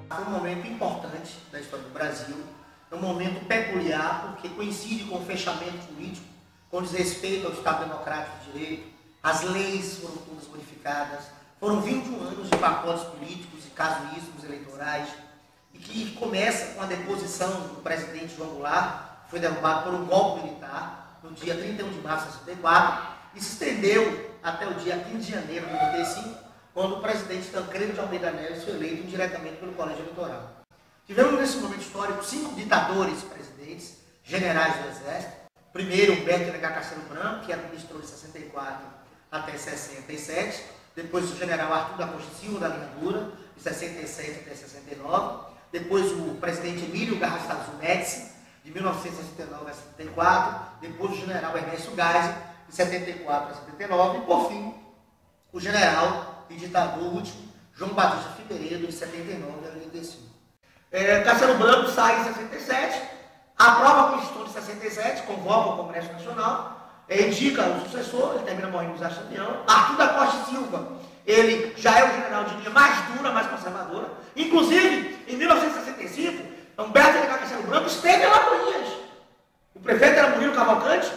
Foi um momento importante da história do Brasil, é um momento peculiar porque coincide com o fechamento político, com desrespeito ao Estado Democrático de Direito, as leis foram todas modificadas, foram 21 anos de pacotes políticos e casuísmos eleitorais, e que começa com a deposição do presidente João Goulart, que foi derrubado por um golpe militar no dia 31 de março de 64, e se estendeu até o dia 15 de janeiro de 95, quando o presidente Tancredo de Almeida Neves foi eleito indiretamente pelo Colégio Eleitoral. Tivemos nesse momento histórico 5 ditadores presidentes, generais do Exército. Primeiro, Humberto de Castelo Branco, que administrou de 64 até 67. Depois, o general Arthur da Costa Silva, da linha dura, de 67 até 69. Depois, o presidente Emílio Garrastazu Médici, de 1969 a 74. Depois, o general Ernesto Geisel, de 74 a 79. E, por fim, o general e ditador último, João Batista Figueiredo, de 79 a 85. Castelo Branco sai em 67, aprova a Constituição de 67, convoca o Congresso Nacional, indica o sucessor, ele termina morrendo no Zaxamião. Arthur da Costa Silva, ele já é o general de linha mais dura, mais conservadora. Inclusive, em 1965, Humberto de Castelo Branco esteve em Alagoinhas. O prefeito era Murilo Cavalcante,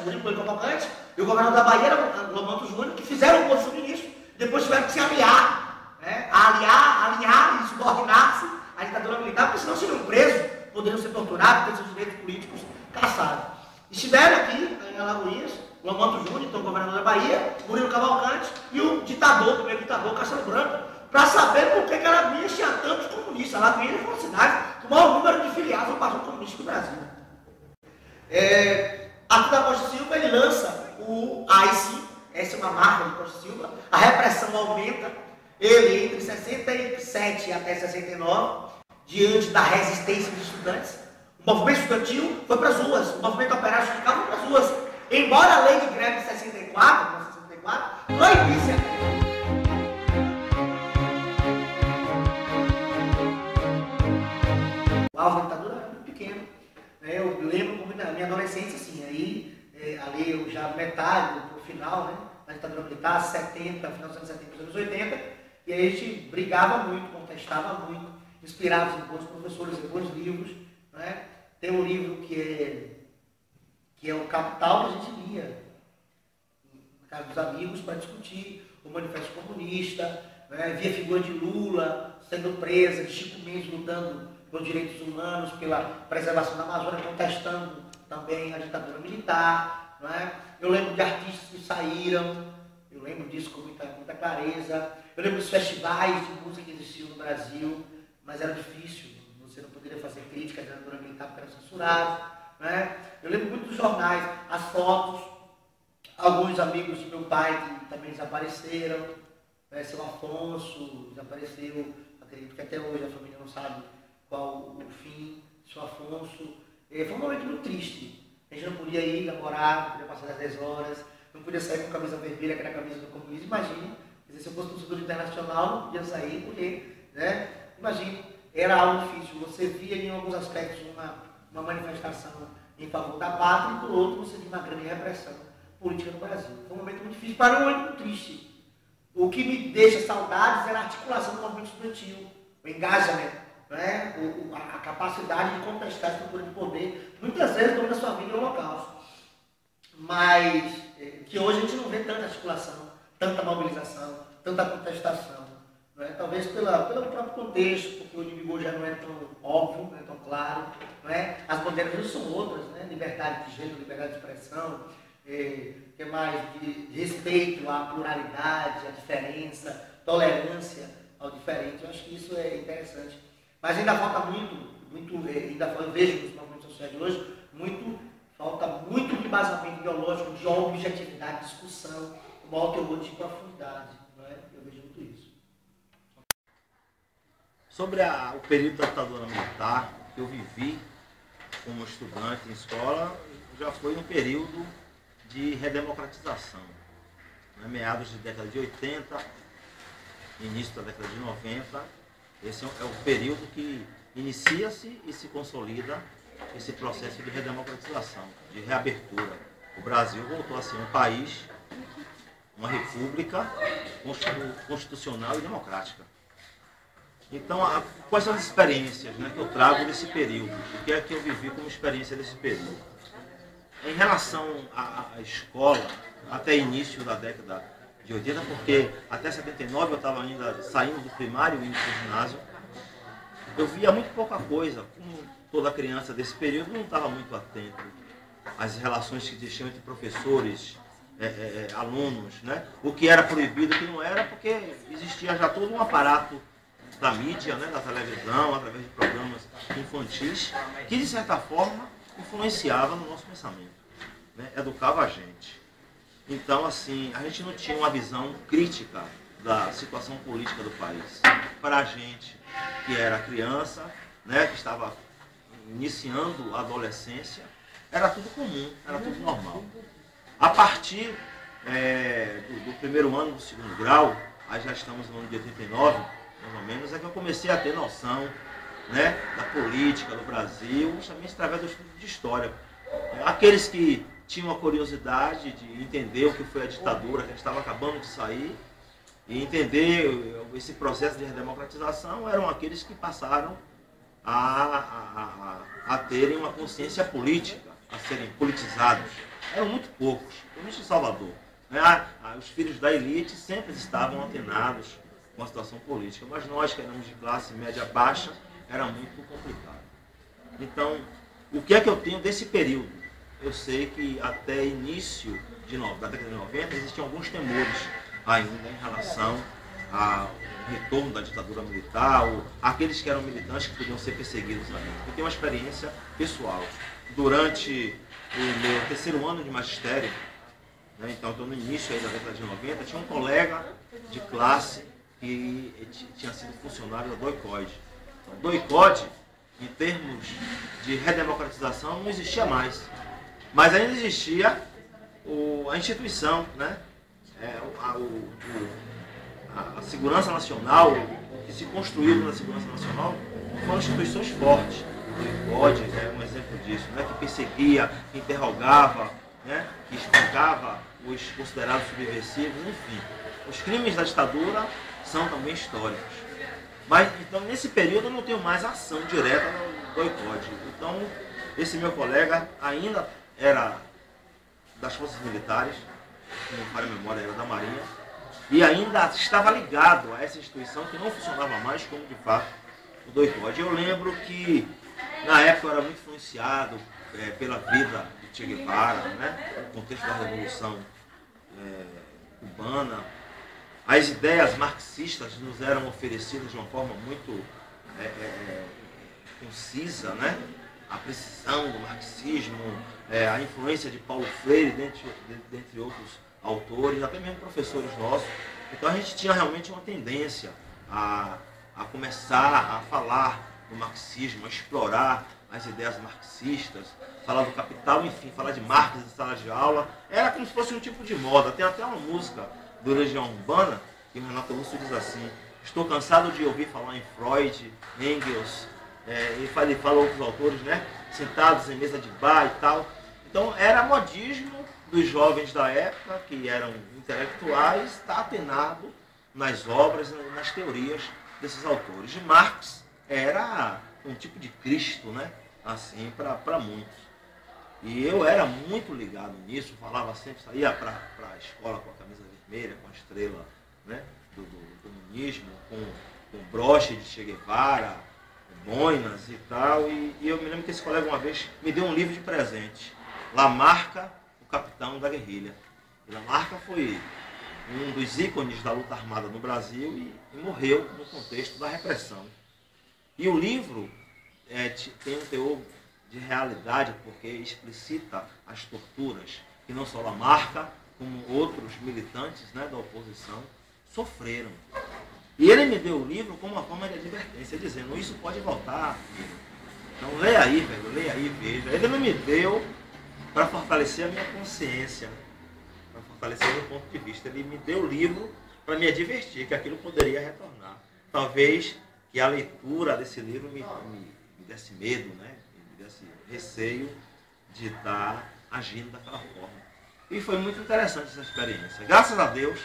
e o governador da Bahia era Lomanto Júnior, que fizeram o curso do ministro, depois tiveram que se aliar, né? alinhar e subordinar-se à ditadura militar, porque senão seriam presos, poderiam ser torturados, ter seus direitos políticos cassados. Estiveram aqui em Alagoinhas, Lomanto Júnior, então governador da Bahia, Murilo Cavalcante e o primeiro ditador, Castelo Branco, para saber por que Alagoinhas tinha tantos comunistas. Alagoinhas foi uma cidade com o maior número de filiados ao Partido Comunista do Brasil. Arthur da Costa Silva, ele lança o AI-5, essa é uma marca de Costa Silva, a repressão aumenta, ele entre 67 até 69, diante da resistência dos estudantes, o movimento estudantil foi para as ruas, o movimento operário sindical foi para as ruas, embora a lei de greve de 64 proibisse a greve. O alvo da ditadura era muito pequeno, né? Eu lembro como na minha adolescência, assim, aí, ali eu já metade do final, né, da ditadura militar, 70, final dos anos 70, anos 80, e aí a gente brigava muito, contestava muito, inspirava em bons professores, em bons livros, né? Tem um livro que é o Capital, que a gente lia na casa dos amigos para discutir o Manifesto Comunista, né? Via a figura de Lula sendo presa, de Chico Mendes lutando pelos direitos humanos, pela preservação da Amazônia, contestando também a ditadura militar, né? Eu lembro de artistas que saíram, eu lembro disso com muita clareza. Eu lembro dos festivais de música que existiam no Brasil, mas era difícil, você não poderia fazer crítica à ditadura militar porque era censurado, né? Eu lembro muito dos jornais, as fotos, alguns amigos de meu pai que também desapareceram, né? Seu Afonso desapareceu, acredito que até hoje a família não sabe qual o fim de seu Afonso. Foi um momento muito triste. A gente não podia ir namorar, não podia passar das 10 horas, não podia sair com a camisa vermelha, que era a camisa do comunismo. Imagine, se eu fosse torcedor internacional, não podia sair, porque, né? Imagine, era algo difícil. Você via em alguns aspectos uma manifestação em favor da pátria, e por outro você via uma grande repressão política no Brasil. Foi um momento muito difícil, para um momento muito triste. O que me deixa saudades era a articulação do movimento estudantil, o engajamento, né? A capacidade de contestar a estrutura de poder, muitas vezes durante a sua vida em Holocausto. Mas que hoje a gente não vê tanta articulação, tanta mobilização, tanta contestação. Né? Talvez pelo próprio contexto, porque o inimigo já não é tão óbvio, não é tão claro. Né? As bandeiras hoje são outras, né? Liberdade de gênero, liberdade de expressão, que mais de respeito à pluralidade, à diferença, tolerância ao diferente. Eu acho que isso é interessante. Mas ainda falta eu vejo nos movimentos sociais de hoje, falta muito de embasamento ideológico, de objetividade, de discussão, um maior teor de profundidade. Não é? Eu vejo muito isso. Sobre o período da ditadura militar que eu vivi como estudante em escola, já foi um período de redemocratização. Meados de década de 80, início da década de 90, esse é o período que inicia-se e se consolida esse processo de redemocratização, de reabertura. O Brasil voltou a ser um país, uma república constitucional e democrática. Então, quais são as experiências, né, que eu trago desse período? O que é que eu vivi como experiência desse período? Em relação à escola, até início da década de 80, porque até 79 eu estava ainda saindo do primário e indo para o ginásio, eu via muito pouca coisa. Como toda criança desse período não estava muito atento às relações que existiam entre professores, alunos, né? O que era proibido, o que não era, porque existia já todo um aparato da mídia, né, da televisão, através de programas infantis, que de certa forma influenciava no nosso pensamento, né? Educava a gente. Então, assim, a gente não tinha uma visão crítica da situação política do país. Para a gente, que era criança, né, que estava iniciando a adolescência, era tudo comum, era tudo normal. A partir do primeiro ano do segundo grau, aí já estamos no ano de 89, mais ou menos, é que eu comecei a ter noção, né, da política do Brasil, justamente através do estudo de história. Aqueles que tinham a curiosidade de entender o que foi a ditadura, que a gente estava acabando de sair, e entender esse processo de redemocratização, eram aqueles que passaram a terem uma consciência política, a serem politizados. Eram muito poucos, principalmente em Salvador, né? Os filhos da elite sempre estavam antenados com a situação política, mas nós que éramos de classe média baixa, era muito complicado. Então, o que é que eu tenho desse período? Eu sei que até início da década de 90 existiam alguns temores ainda em relação ao retorno da ditadura militar, ou aqueles que eram militantes que podiam ser perseguidos ainda. Eu tenho uma experiência pessoal. Durante o meu terceiro ano de magistério, né, então estou no início aí da década de 90, tinha um colega de classe que tinha sido funcionário da DOI-CODE. Então, DOI-CODE, em termos de redemocratização, não existia mais. Mas ainda existia a instituição, né? A segurança nacional, o que se construiu na segurança nacional, foram instituições fortes. O DOI-CODE é um exemplo disso, né? Que perseguia, que interrogava, né? Que espancava os considerados subversivos, enfim. Os crimes da ditadura são também históricos. Mas, então, nesse período eu não tenho mais ação direta do DOI-CODE. Então, esse meu colega ainda era das forças militares, se não falha a memória, era da Marinha, e ainda estava ligado a essa instituição que não funcionava mais como, de fato, o DOI-CODE. Eu lembro que, na época, eu era muito influenciado pela vida de Che Guevara, né, no contexto da Revolução cubana. As ideias marxistas nos eram oferecidas de uma forma muito concisa, né? A precisão do marxismo, a influência de Paulo Freire, dentre outros autores, até mesmo professores nossos. Então a gente tinha realmente uma tendência a começar a falar do marxismo, a explorar as ideias marxistas, falar do capital, enfim, falar de Marx em sala de aula. Era como se fosse um tipo de moda. Tem até uma música do Legião Urbana, que o Renato Russo diz assim: estou cansado de ouvir falar em Freud, Engels, e fala outros autores, né, sentados em mesa de bar e tal. Então era modismo dos jovens da época, que eram intelectuais, estar atenado nas obras e nas teorias desses autores. De Marx era um tipo de Cristo, né, assim, para muitos. E eu era muito ligado nisso, falava sempre, saía para a escola com a camisa vermelha, com a estrela, né, do comunismo, com o broche de Che Guevara, boinas e tal. E eu me lembro que esse colega uma vez me deu um livro de presente, Lamarca, o Capitão da Guerrilha. E Lamarca foi um dos ícones da luta armada no Brasil e morreu no contexto da repressão. E o livro tem um teor de realidade, porque explicita as torturas que não só Lamarca, como outros militantes, né, da oposição sofreram. E ele me deu o livro como uma forma de advertência, dizendo: isso pode voltar, filho. Então leia aí, velho, leia aí, veja. Ele não me deu para fortalecer a minha consciência, para fortalecer o meu ponto de vista. Ele me deu o livro para me advertir que aquilo poderia retornar. Talvez que a leitura desse livro me desse medo, né? Me desse receio de estar agindo daquela forma. E foi muito interessante essa experiência. Graças a Deus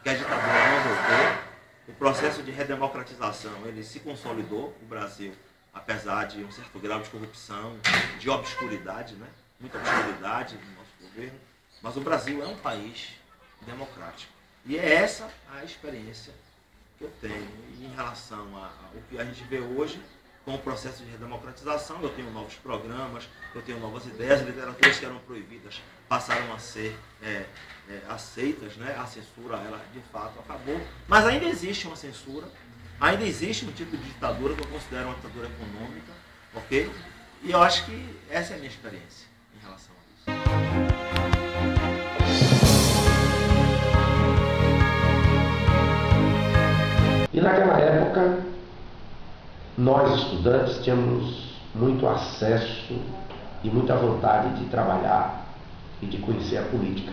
que a ditadura não voltou. o processo de redemocratização ele se consolidou. O Brasil, apesar de um certo grau de corrupção, de obscuridade, né? Muita obscuridade no nosso governo, mas o Brasil é um país democrático. E é essa a experiência que eu tenho em relação ao que a gente vê hoje com o processo de redemocratização. Eu tenho novos programas, eu tenho novas ideias, literaturas que eram proibidas passaram a ser aceitas, né? A censura, ela de fato acabou, mas ainda existe uma censura, ainda existe um tipo de ditadura que eu considero uma ditadura econômica, ok? E eu acho que essa é a minha experiência em relação a isso. E naquela época, nós estudantes tínhamos muito acesso e muita vontade de trabalhar e de conhecer a política.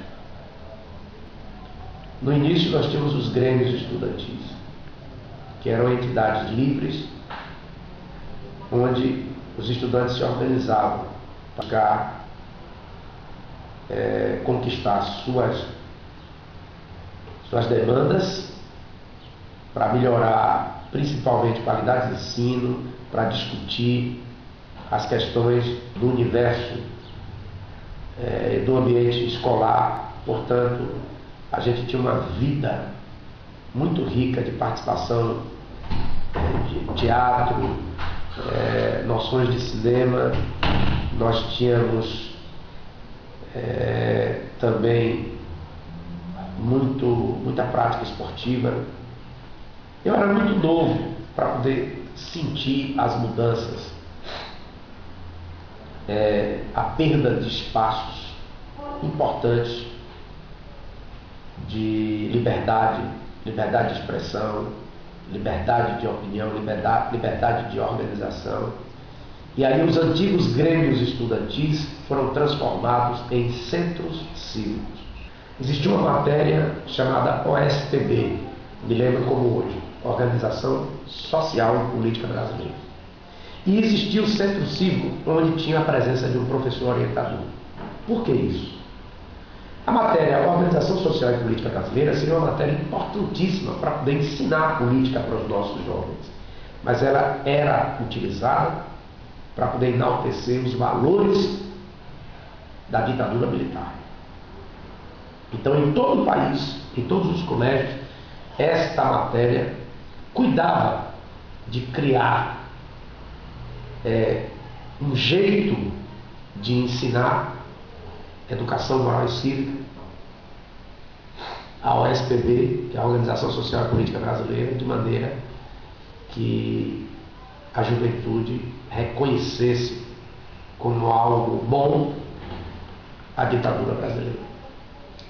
No início nós tínhamos os grêmios estudantis, que eram entidades livres, onde os estudantes se organizavam para buscar conquistar suas demandas, para melhorar principalmente qualidade de ensino, para discutir as questões do universo, do ambiente escolar. Portanto, a gente tinha uma vida muito rica de participação de teatro, noções de cinema. Nós tínhamos também muita prática esportiva. Eu era muito novo para poder sentir as mudanças, a perda de espaços importantes de liberdade de expressão, liberdade de opinião, liberdade de organização. E aí os antigos grêmios estudantis foram transformados em centros cívicos. Existia uma matéria chamada OSPB, me lembro como hoje, Organização Social e Política Brasileira. E existia o centro cívico, onde tinha a presença de um professor orientador. Por que isso? A matéria Organização Social e Política Brasileira seria uma matéria importantíssima para poder ensinar a política para os nossos jovens. Mas ela era utilizada para poder enaltecer os valores da ditadura militar. Então, em todo o país, em todos os colégios, esta matéria cuidava de criar um jeito de ensinar educação moral e cívica. A OSPB, que é a Organização Social e Política Brasileira, de maneira que a juventude reconhecesse como algo bom a ditadura brasileira.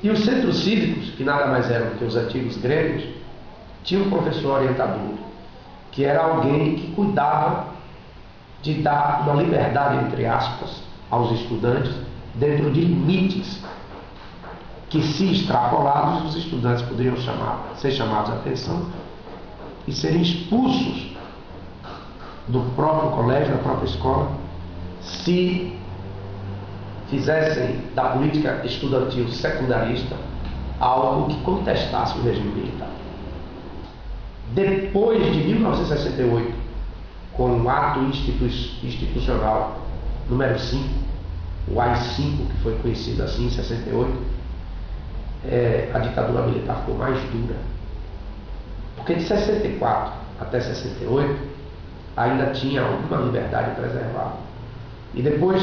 E os centros cívicos, que nada mais eram que os antigos grêmios, tinham um professor orientador, que era alguém que cuidava de dar uma liberdade, entre aspas, aos estudantes, dentro de limites que, se extrapolados, os estudantes poderiam ser chamados a atenção e serem expulsos do próprio colégio, da própria escola, se fizessem da política estudantil secundarista algo que contestasse o regime militar. Depois de 1968, com o ato institucional número 5, o AI-5, que foi conhecido assim em 68, a ditadura militar ficou mais dura. Porque de 64 até 68 ainda tinha alguma liberdade preservada. E depois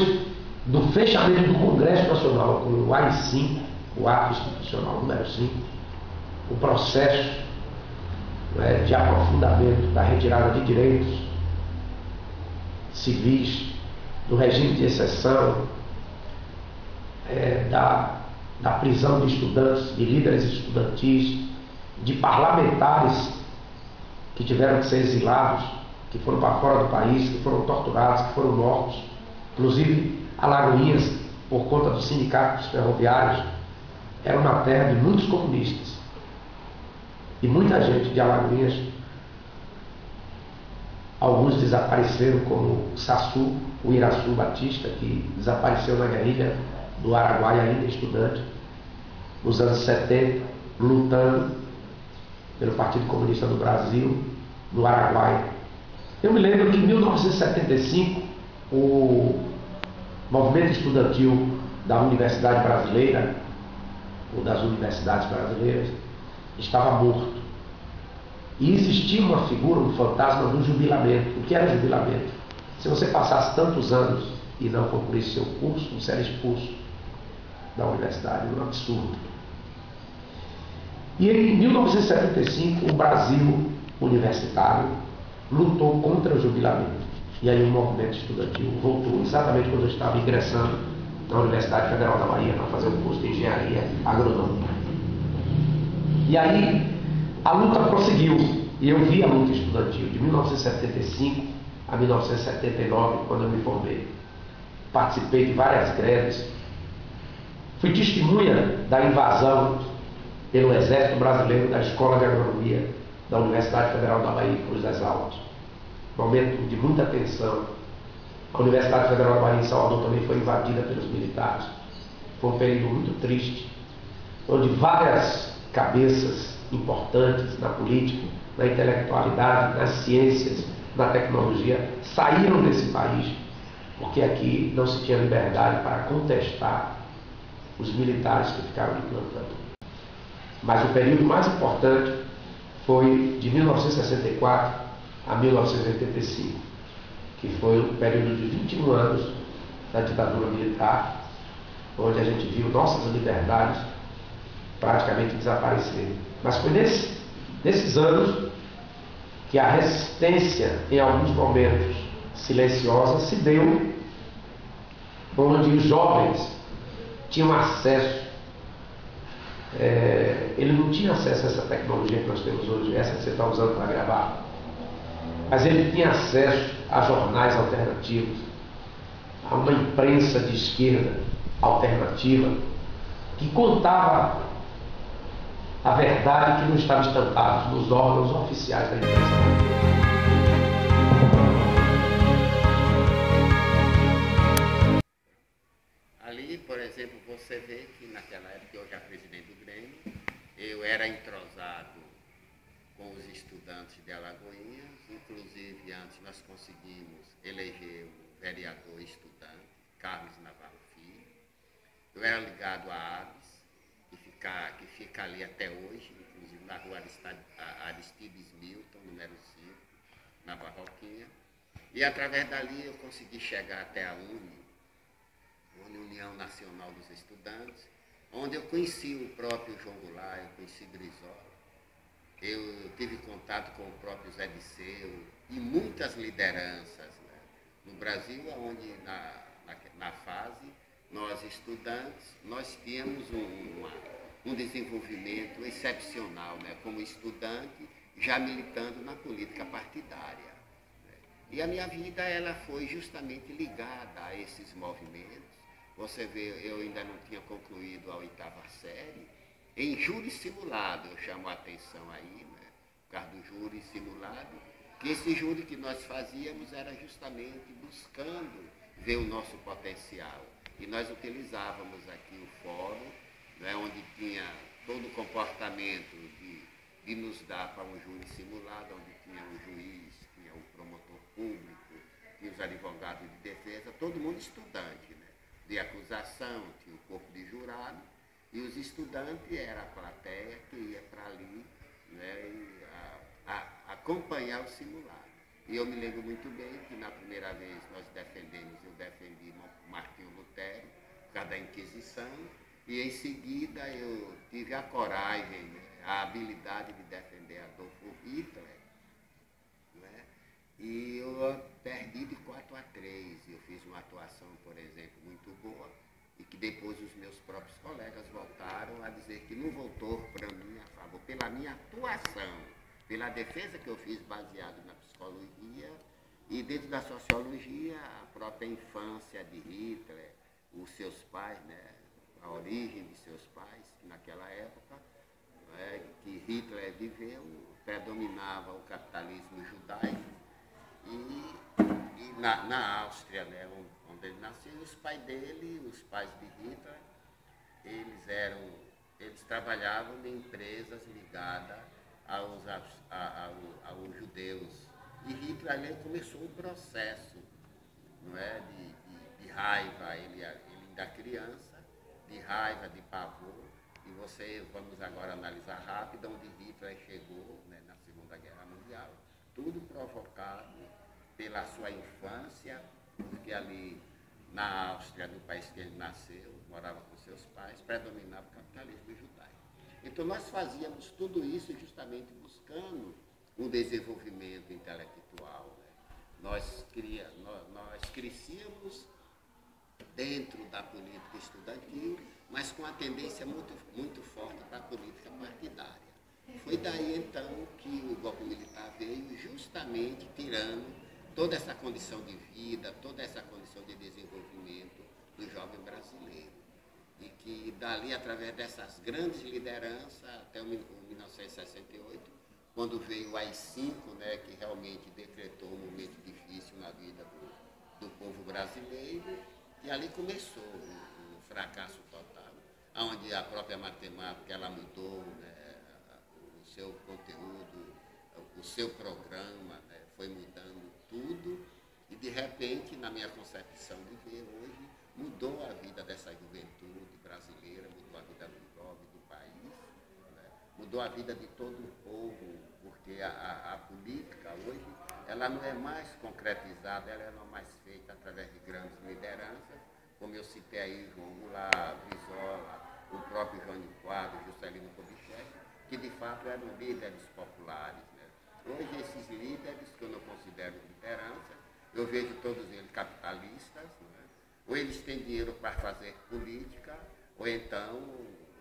do fechamento do Congresso Nacional com o AI-5, o ato institucional número 5, o processo de aprofundamento da retirada de direitos civis, do regime de exceção, da prisão de estudantes, de líderes estudantis, de parlamentares que tiveram que ser exilados, que foram para fora do país, que foram torturados, que foram mortos, inclusive Alagoinhas, por conta dos sindicatos ferroviários, era uma terra de muitos comunistas. E muita gente de Alagoinhas, alguns desapareceram, como o Sassu, o Iraçu Batista, que desapareceu na guerrilha do Araguaia, ainda estudante, nos anos 70, lutando pelo Partido Comunista do Brasil, no Araguaia. Eu me lembro que em 1975, o movimento estudantil da Universidade Brasileira, ou das universidades brasileiras, estava morto. E existia uma figura, um fantasma do jubilamento. O que era jubilamento? Se você passasse tantos anos e não concluísse seu curso, você era expulso da universidade. Um absurdo. E em 1975, o Brasil universitário lutou contra o jubilamento. E aí o movimento estudantil voltou exatamente quando eu estava ingressando na Universidade Federal da Bahia para fazer um curso de engenharia agronômica. E aí a luta prosseguiu, e eu vi a luta estudantil de 1975 a 1979, quando eu me formei. Participei de várias greves, fui testemunha da invasão pelo Exército Brasileiro da Escola de Agronomia da Universidade Federal da Bahia, Cruz das Almas. Momento de muita tensão. A Universidade Federal da Bahia em Salvador também foi invadida pelos militares. Foi um período muito triste, onde várias cabeças importantes na política, na intelectualidade, nas ciências, na tecnologia, saíram desse país, porque aqui não se tinha liberdade para contestar os militares que ficaram implantando. Mas o período mais importante foi de 1964 a 1985, que foi um período de 21 anos da ditadura militar, onde a gente viu nossas liberdades praticamente desaparecerem. Mas foi nesses anos que a resistência, em alguns momentos silenciosa, se deu, onde os jovens tinham acesso. Ele não tinha acesso a essa tecnologia que nós temos hoje, essa que você está usando para gravar, mas ele tinha acesso a jornais alternativos, a uma imprensa de esquerda alternativa, que contava a verdade que não estava estampada nos órgãos oficiais da imprensa. Ali, por exemplo, você vê que naquela época eu já presidente do Grêmio, eu era entrosado com os estudantes de Alagoinhas, inclusive antes nós conseguimos eleger o vereador estudante, Carlos Navarro Filho. Eu era ligado à ABS, que fica ali até hoje, inclusive na rua Aristides Milton, número 5, na Barroquinha. E através dali eu consegui chegar até a União Nacional dos Estudantes, onde eu conheci o próprio João Goulart, eu conheci Brizola, eu tive contato com o próprio Zé Disseu e muitas lideranças, né, no Brasil, onde na fase, nós estudantes, nós tínhamos um desenvolvimento excepcional, né, como estudante, já militando na política partidária. Né. E a minha vida ela foi justamente ligada a esses movimentos. Você vê, eu ainda não tinha concluído a 8ª série. Em júri simulado, eu chamo a atenção aí, né, por causa do júri simulado, que esse júri que nós fazíamos era justamente buscando ver o nosso potencial. E nós utilizávamos aqui o fórum, né, onde tinha todo o comportamento de nos dar para um júri simulado, onde tinha o juiz, tinha o promotor público, tinha os advogados de defesa, todo mundo estudante, né, de acusação, tinha o corpo de jurado, e os estudantes era a plateia que ia para ali, né, acompanhar o simulado. E eu me lembro muito bem que na primeira vez eu defendi Martinho Lutero, por causa da Inquisição, e em seguida eu tive a coragem, né, a habilidade de defender Adolfo Hitler, né, e eu perdi de 4-3. Eu fiz uma atuação, por exemplo, muito boa, e que depois os meus próprios colegas voltaram a dizer que não votou para mim a favor, pela minha atuação, pela defesa que eu fiz baseado na psicologia e dentro da sociologia, a própria infância de Hitler, os seus pais, né, a origem de seus pais, que naquela época, né, que Hitler viveu, predominava o capitalismo judaico, e na Áustria, né, onde ele nasceu, os pais dele, os pais de Hitler, eles trabalhavam em empresas ligadas aos judeus. E Hitler ali começou um processo, não é, de raiva, ele ainda criança, de raiva, de pavor. E vamos agora analisar rápido onde Hitler chegou, né, na Segunda Guerra Mundial. Tudo provocado pela sua infância, porque ali na Áustria, no país que ele nasceu, morava com seus pais, predominava o capitalismo judaico. Então nós fazíamos tudo isso justamente buscando um desenvolvimento intelectual. Né? Nós crescíamos dentro da política estudantil, mas com a tendência muito forte para a política partidária. Foi daí então que o golpe militar veio justamente tirando toda essa condição de vida, toda essa condição de desenvolvimento do jovem brasileiro. E que dali, através dessas grandes lideranças, até 1968, quando veio o AI-5, né, que realmente decretou um momento difícil na vida do povo brasileiro, e ali começou um fracasso total, onde a própria matemática ela mudou, né, o seu conteúdo, o seu programa, né, foi mudando tudo, e de repente, na minha concepção de ver hoje, mudou a vida dessa juventude brasileira, mudou a vida do jovem do país, né, mudou a vida de todo o povo, porque a política hoje, ela não é mais concretizada, ela não é mais feita através de grandes lideranças, como eu citei aí, João Goulart, Brizola, o próprio Jânio Quadros, Juscelino Kubitschek, que de fato eram líderes populares. Né? Hoje esses líderes, que eu não considero liderança, eu vejo todos eles capitalistas, né? Ou eles têm dinheiro para fazer política, ou então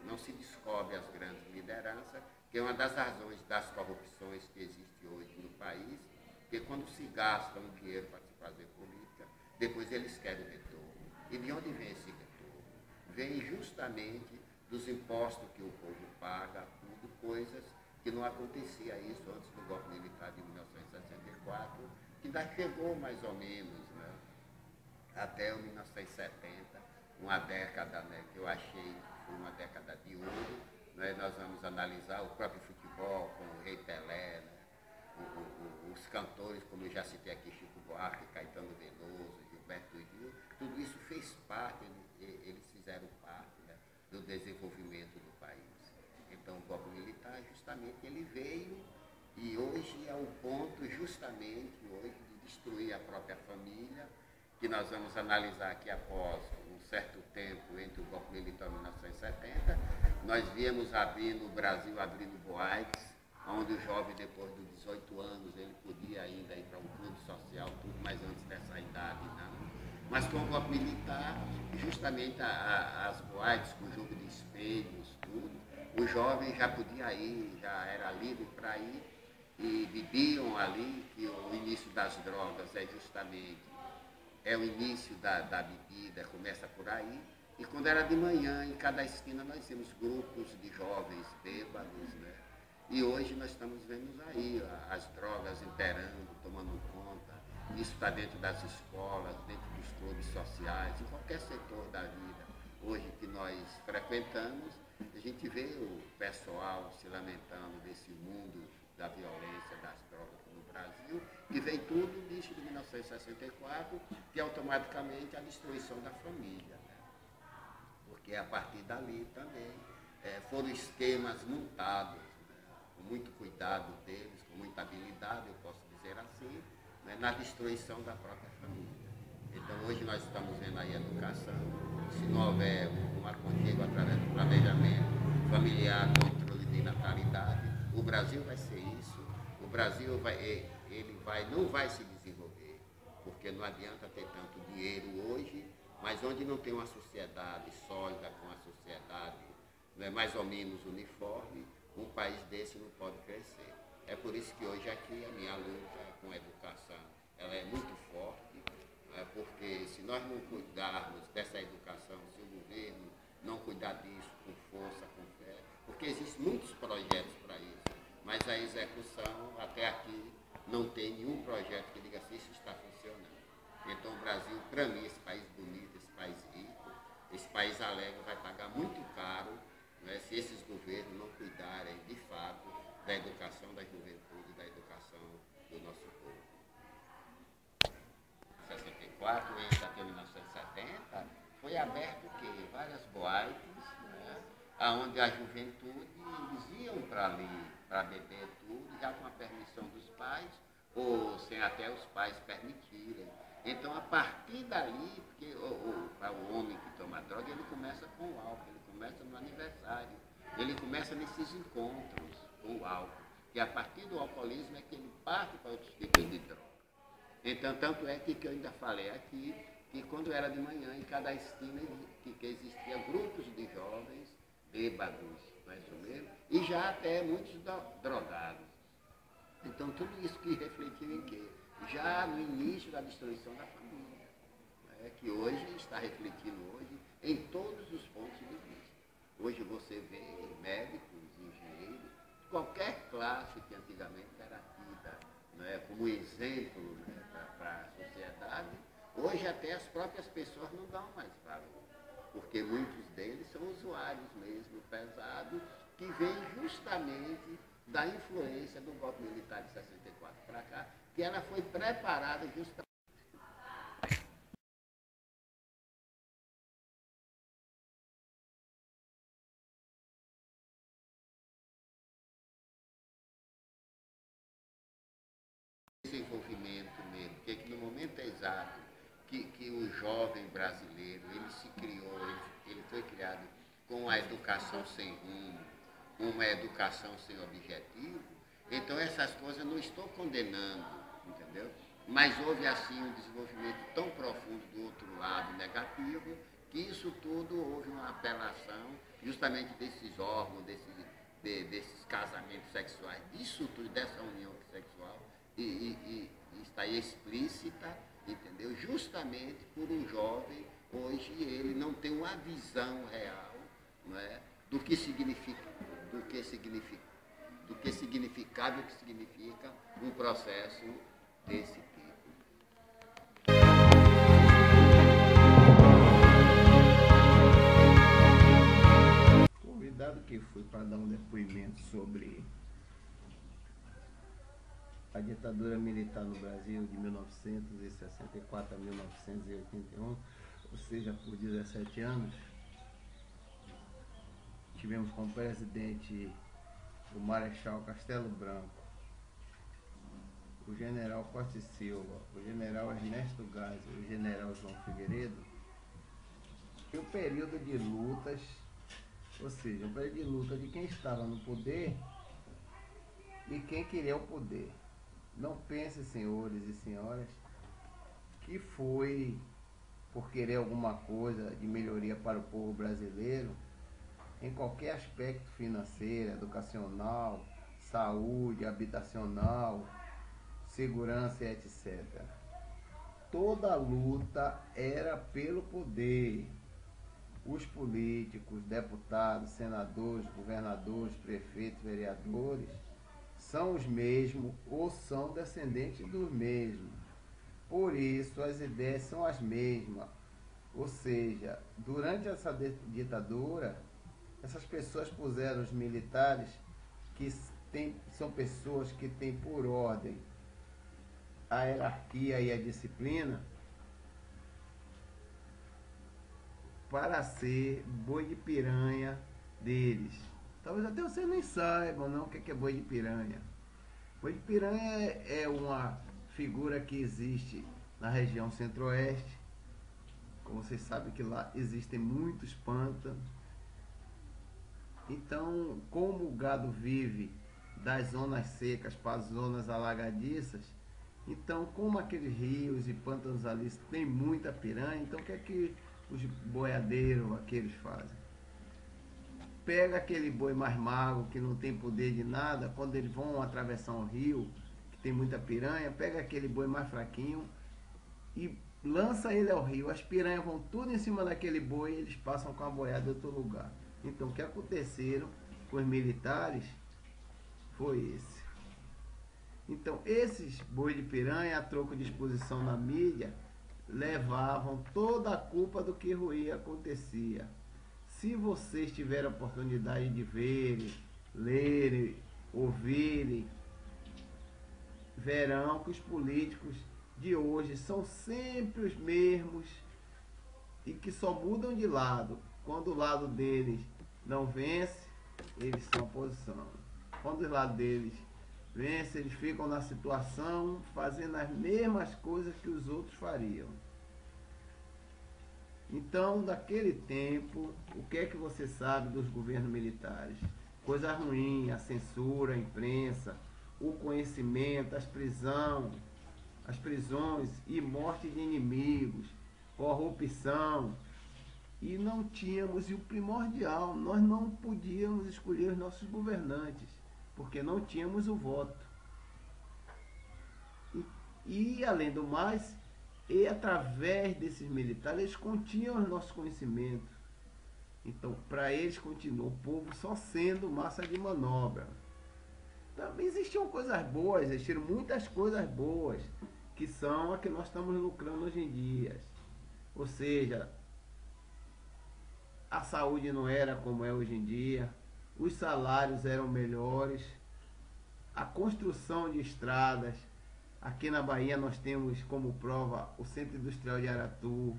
não se descobre as grandes lideranças, que é uma das razões das corrupções que existe hoje no país, porque quando se gasta um dinheiro para se fazer política, depois eles querem o retorno. E de onde vem esse retorno? Vem justamente dos impostos que o povo paga, tudo, coisas que não acontecia isso antes do golpe militar de 1964, que ainda chegou mais ou menos, né, até 1970, uma década, né, que eu achei que foi uma década de ouro. Né, nós vamos analisar o próprio futebol, com o Rei Pelé, né, os cantores, como eu já citei aqui, Chico Buarque, Caetano Veloso, Gilberto Gil, tudo isso fez parte, eles fizeram parte, né, do desenvolvimento do país. Então o golpe militar, justamente, ele veio e hoje é o ponto, justamente, hoje, de destruir a própria família, que nós vamos analisar aqui após um certo tempo entre o golpe militar em 1970, nós viemos o Brasil abrindo boates, onde o jovem, depois dos 18 anos, ele podia ainda ir para um clube social, tudo, mas antes dessa idade não. Mas com o golpe militar, justamente as boates, com o jogo de espelhos, tudo, o jovem já podia ir, já era livre para ir, e bebiam ali, que o início das drogas é justamente, é o início da bebida, começa por aí, e quando era de manhã, em cada esquina nós tínhamos grupos de jovens bêbados, né? E hoje nós estamos vendo aí as drogas imperando, tomando conta. Isso está dentro das escolas, dentro dos clubes sociais, em qualquer setor da vida. Hoje que nós frequentamos, a gente vê o pessoal se lamentando desse mundo da violência, das drogas no Brasil, que vem tudo disso de 1964, que é automaticamente a destruição da família. Né? Porque a partir dali também foram esquemas montados, com muito cuidado deles, com muita habilidade, eu posso dizer assim, né, na destruição da própria família. Então hoje nós estamos vendo aí a educação, se não houver um aconchego através do planejamento familiar, controle de natalidade, o Brasil vai ser isso, o Brasil não vai se desenvolver, porque não adianta ter tanto dinheiro hoje, mas onde não tem uma sociedade sólida, com uma sociedade, né, mais ou menos uniforme, um país desse não pode crescer. É por isso que hoje aqui a minha luta com a educação, ela é muito forte, porque se nós não cuidarmos dessa educação, se o governo não cuidar disso com força, com fé, porque existem muitos projetos para isso, mas a execução até aqui não tem nenhum projeto que diga assim, isso está funcionando. Então o Brasil, para mim, esse país bonito, esse país rico, esse país alegre, vai pagar muito caro, né, se esses governos não cuidarem de fato da educação 64, entra até 1970, foi aberto o quê? Várias boates, né? Onde a juventude, eles iam para ali, para beber tudo, já com a permissão dos pais, ou sem até os pais permitirem. Então, a partir dali, porque o homem que toma droga, ele começa com o álcool, ele começa no aniversário, ele começa nesses encontros com o álcool. E a partir do alcoolismo é que ele parte para outros tipos de droga. Então, tanto é que eu ainda falei aqui, que quando era de manhã, em cada esquina que existia grupos de jovens bêbados, não é isso mesmo? E já até muitos drogados. Então, tudo isso que refletiu em quê? Já no início da destruição da família, né? Que hoje está refletindo hoje em todos os pontos de vista. Hoje você vê médicos, engenheiros, qualquer classe que antigamente era tida, né, como exemplo, né, para a sociedade, hoje até as próprias pessoas não dão mais valor, porque muitos deles são usuários mesmo pesados, que vêm justamente da influência do golpe militar de 64 para cá, que ela foi preparada justamente. Esse envolvimento mesmo, porque no momento exato que o jovem brasileiro, ele se criou, ele foi criado com a educação sem rumo, uma educação sem objetivo, então essas coisas eu não estou condenando, entendeu? Mas houve assim um desenvolvimento tão profundo do outro lado negativo, que isso tudo houve uma apelação justamente desses órgãos, desses casamentos sexuais, disso tudo, dessa união sexual, e está explícita, entendeu? Justamente por um jovem, hoje ele não tem uma visão real, não é? do que significa um processo desse tipo. Convidado que fui para dar um depoimento sobre a ditadura militar no Brasil de 1964 a 1981, ou seja, por 17 anos, tivemos como presidente o Marechal Castelo Branco, o general Costa e Silva, o general Ernesto Geisel e o general João Figueiredo, e o período de lutas, ou seja, o período de luta de quem estava no poder e quem queria o poder. Não pense, senhores e senhoras, que foi por querer alguma coisa de melhoria para o povo brasileiro, em qualquer aspecto financeiro, educacional, saúde, habitacional, segurança, etc. Toda a luta era pelo poder. Os políticos, deputados, senadores, governadores, prefeitos, vereadores, são os mesmos ou são descendentes dos mesmos. Por isso, as ideias são as mesmas. Ou seja, durante essa ditadura, essas pessoas puseram os militares, que são pessoas que têm por ordem a hierarquia e a disciplina, para ser boi de piranha deles. Talvez até vocês nem saibam não, o que é boi de piranha. Boi de piranha é uma figura que existe na região centro-oeste. Como vocês sabem que lá existem muitos pântanos. Então, como o gado vive das zonas secas para as zonas alagadiças, então como aqueles rios e pântanos ali tem muita piranha, então o que é que os boiadeiros aqueles fazem? Pega aquele boi mais magro, que não tem poder de nada, quando eles vão atravessar um rio, que tem muita piranha, pega aquele boi mais fraquinho e lança ele ao rio. As piranhas vão tudo em cima daquele boi e eles passam com a boiada em outro lugar. Então, o que aconteceram com os militares foi esse. Então, esses bois de piranha, a troco de exposição na mídia, levavam toda a culpa do que ruim acontecia. Se vocês tiverem a oportunidade de verem, lerem, ouvirem, verão que os políticos de hoje são sempre os mesmos e que só mudam de lado. Quando o lado deles não vence, eles são oposição. Quando o lado deles vence, eles ficam na situação fazendo as mesmas coisas que os outros fariam. Então, daquele tempo, o que é que você sabe dos governos militares? Coisa ruim, a censura, a imprensa, o conhecimento, as prisões e morte de inimigos, corrupção. E não tínhamos, e o primordial, nós não podíamos escolher os nossos governantes, porque não tínhamos o voto. E além do mais, e através desses militares, eles continham os nossos conhecimentos. Então, para eles, continuou o povo só sendo massa de manobra. Também existiam coisas boas, existiram muitas coisas boas, que são a que nós estamos lucrando hoje em dia. Ou seja, a saúde não era como é hoje em dia, os salários eram melhores, a construção de estradas. Aqui na Bahia nós temos como prova o Centro Industrial de Aratu,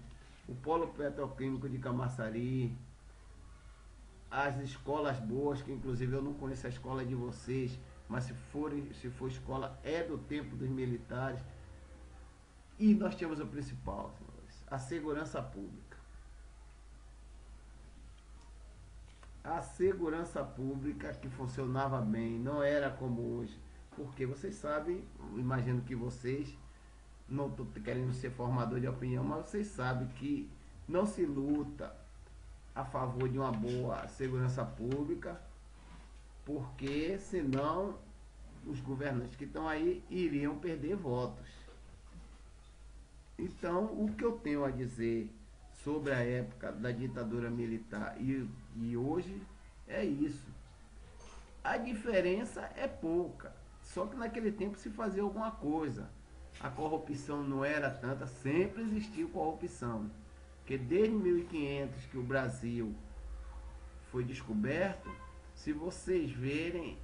o Polo Petroquímico de Camaçari, as escolas boas, que inclusive eu não conheço a escola de vocês, mas se for escola é do tempo dos militares. E nós temos o principal, senhores, a segurança pública. A segurança pública que funcionava bem, não era como hoje. Porque vocês sabem, imagino que vocês, não estou querendo ser formador de opinião, mas vocês sabem que não se luta a favor de uma boa segurança pública, porque senão os governantes que estão aí iriam perder votos. Então, o que eu tenho a dizer sobre a época da ditadura militar e hoje é isso. A diferença é pouca. Só que naquele tempo se fazia alguma coisa. A corrupção não era tanta, sempre existiu corrupção. Porque desde 1500 que o Brasil foi descoberto, se vocês verem,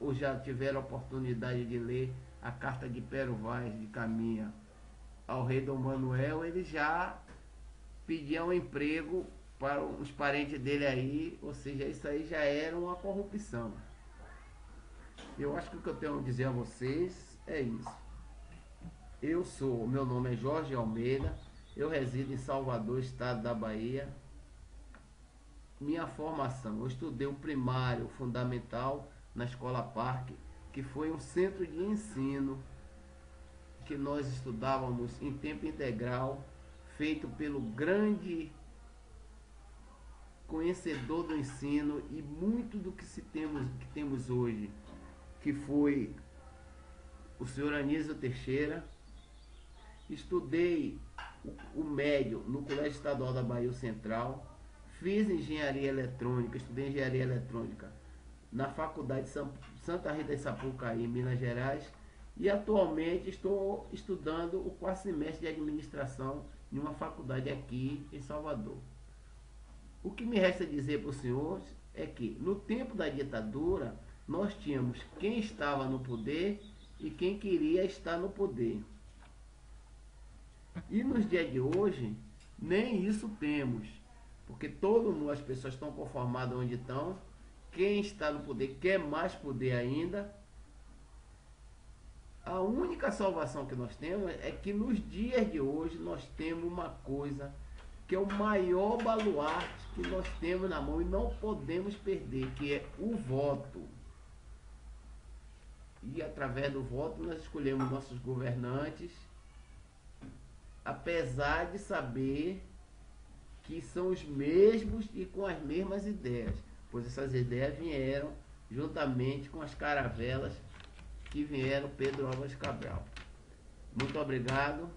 ou já tiveram a oportunidade de ler a carta de Pero Vaz de Caminha ao rei Dom Manuel, ele já pedia um emprego para os parentes dele aí, ou seja, isso aí já era uma corrupção. Eu acho que o que eu tenho a dizer a vocês é isso. Meu nome é Jorge Almeida, eu resido em Salvador, estado da Bahia. Minha formação, eu estudei o primário, o fundamental, na Escola Parque, que foi um centro de ensino que nós estudávamos em tempo integral, feito pelo grande conhecedor do ensino e muito do que temos hoje, que foi o senhor Anísio Teixeira. Estudei o médio no Colégio Estadual da Bahia Central, fiz engenharia eletrônica, estudei engenharia eletrônica na Faculdade Santa Rita de Sapucaí, Minas Gerais, e atualmente estou estudando o quarto semestre de administração em uma faculdade aqui em Salvador. O que me resta dizer para os senhores é que no tempo da ditadura nós tínhamos quem estava no poder e quem queria estar no poder. E nos dias de hoje, nem isso temos, porque as pessoas estão conformadas onde estão, quem está no poder quer mais poder ainda. A única salvação que nós temos é que nos dias de hoje nós temos uma coisa que é o maior baluarte que nós temos na mão e não podemos perder, que é o voto. E através do voto nós escolhemos nossos governantes, apesar de saber que são os mesmos e com as mesmas ideias, pois essas ideias vieram juntamente com as caravelas que vieram Pedro Álvares Cabral. Muito obrigado.